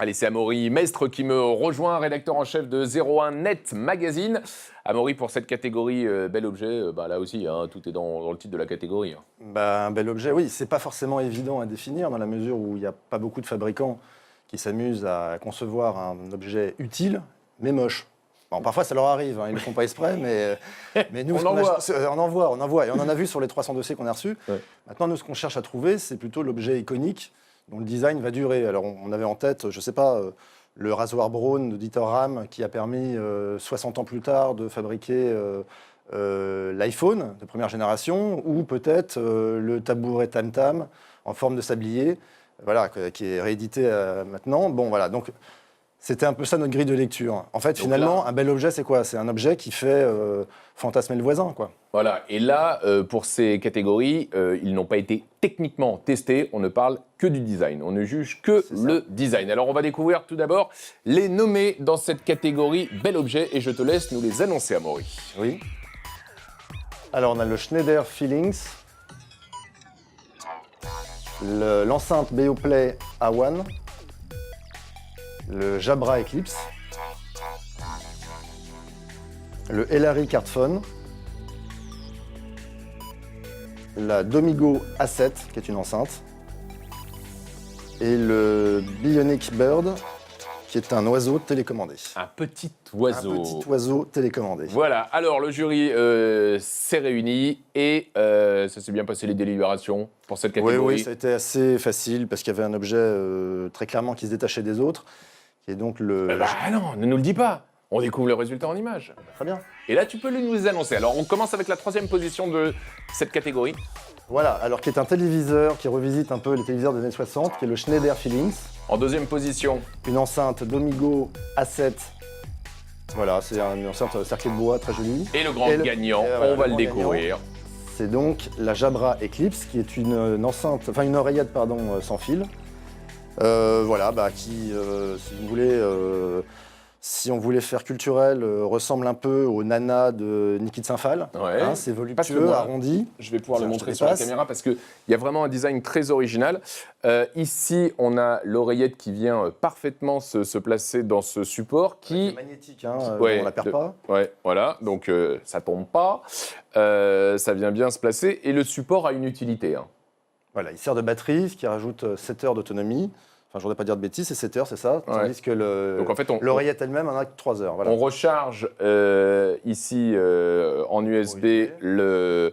Allez, c'est Amaury Mestre qui me rejoint, rédacteur en chef de 01 Net Magazine. Amaury, pour cette catégorie bel objet, là aussi, hein, tout est dans le titre de la catégorie. Un bel objet, oui, c'est pas forcément évident à définir dans la mesure où il n'y a pas beaucoup de fabricants qui s'amusent à concevoir un objet utile, mais moche. Bon, parfois, ça leur arrive, hein, ils ne le font pas exprès, mais nous, on en voit. Et on en a vu sur les 300 dossiers qu'on a reçus. Ouais. Maintenant, nous, ce qu'on cherche à trouver, c'est plutôt l'objet iconique dont le design va durer. Alors, on avait en tête, je ne sais pas, le rasoir Braun de Dieter Rams, qui a permis, 60 ans plus tard, de fabriquer l'iPhone de première génération, ou peut-être le tabouret Tam Tam en forme de sablier, voilà, qui est réédité maintenant. Bon, voilà, donc c'était un peu ça notre grille de lecture. En fait, donc finalement, un bel objet, c'est quoi? C'est un objet qui fait fantasmer le voisin, quoi. Voilà, et là, pour ces catégories, ils n'ont pas été techniquement testés, on ne parle que du design, on ne juge que le design. Alors on va découvrir tout d'abord les nommés dans cette catégorie bel objet, et je te laisse nous les annoncer, Amaury. Oui. Alors on a le Schneider Feelings, l'enceinte Beoplay A1, le Jabra Eclipse, le Elari Cardphone, la Domigo A7, qui est une enceinte, et le Bionic Bird, qui est un oiseau télécommandé. Un petit oiseau. Un petit oiseau télécommandé. Voilà, alors le jury s'est réuni et ça s'est bien passé les délibérations pour cette catégorie. Oui, ça a été assez facile parce qu'il y avait un objet très clairement qui se détachait des autres, qui est donc le... non, ne nous le dis pas. On découvre le résultat en images. Très bien. Et là, tu peux nous les annoncer. Alors, on commence avec la 3e position de cette catégorie. Voilà, alors qui est un téléviseur qui revisite un peu les téléviseurs des années 60, qui est le Schneider Feelings. En 2e position, une enceinte Domigo A7. Voilà, c'est une enceinte cerclée de bois, très jolie. Et le grand gagnant, on va le découvrir. C'est donc la Jabra Eclipse, qui est une enceinte, enfin une oreillette, pardon, sans fil. Voilà, qui, si vous voulez... Si on voulait faire culturel, ressemble un peu au Nana de Niki de Saint-Phal. Ouais. Hein, c'est voluptueux, arrondi. Je vais pouvoir le montrer sur la caméra parce qu'il y a vraiment un design très original. Ici, on a l'oreillette qui vient parfaitement se placer dans ce support qui... C'est magnétique, hein, on ne la perd pas. Ouais, voilà, donc ça tombe pas. Ça vient bien se placer et le support a une utilité. Hein. Voilà, il sert de batterie, ce qui rajoute 7 heures d'autonomie. Enfin, je ne voudrais pas dire de bêtises, c'est 7 heures, c'est ça. Tandis que l'oreillette elle-même en a 3 heures. Voilà. On recharge ici en USB le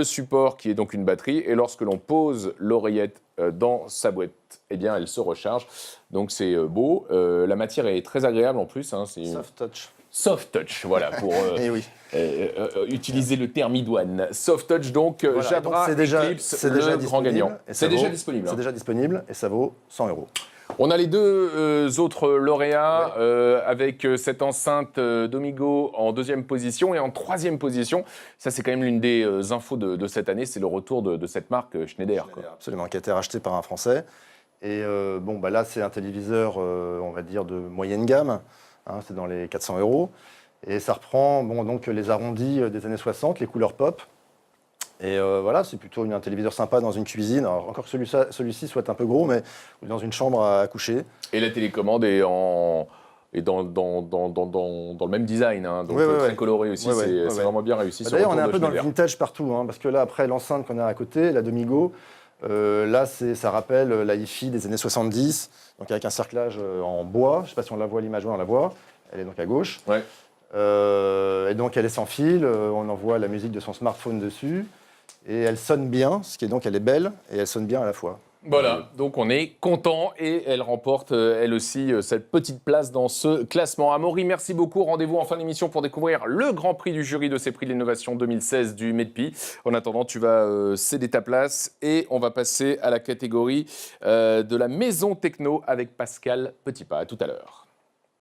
support qui est donc une batterie. Et lorsque l'on pose l'oreillette dans sa boîte, eh bien, elle se recharge. Donc c'est beau. La matière est très agréable en plus. Hein, Soft touch. Soft touch, voilà, pour utiliser le terme idoine. Soft touch, donc voilà, Jabra Eclipse, le grand gagnant. C'est déjà disponible. C'est déjà disponible et ça vaut 100 €. On a les deux autres lauréats avec cette enceinte Domigo en 2e position et en 3e position. Ça, c'est quand même l'une des infos de cette année, c'est le retour de cette marque Schneider. Quoi. Absolument, qui a été racheté par un Français. Et là, c'est un téléviseur, on va dire, de moyenne gamme. Hein, c'est dans les 400 €. Et ça reprend donc, les arrondis des années 60, les couleurs pop. Et voilà, c'est plutôt un téléviseur sympa dans une cuisine. Alors, encore que celui-ci soit un peu gros, mais dans une chambre à coucher. Et la télécommande est dans le même design, hein, donc très coloré aussi. C'est vraiment bien réussi. D'ailleurs, on est un peu dans le vintage partout, hein, parce que là, après l'enceinte qu'on a à côté, la Domigo, là, ça rappelle la hi-fi des années 70, donc avec un cerclage en bois. Je ne sais pas si on la voit à l'image, on la voit. Elle est donc à gauche. Ouais. Et donc, elle est sans fil. On envoie la musique de son smartphone dessus. Et elle sonne bien, elle est belle et elle sonne bien à la fois. Voilà, donc on est content et elle remporte elle aussi cette petite place dans ce classement. Amaury, merci beaucoup. Rendez-vous en fin d'émission pour découvrir le grand prix du jury de ces prix de l'innovation 2016 du MEDPI. En attendant, tu vas céder ta place et on va passer à la catégorie de la maison techno avec Pascal Petitpas. À tout à l'heure.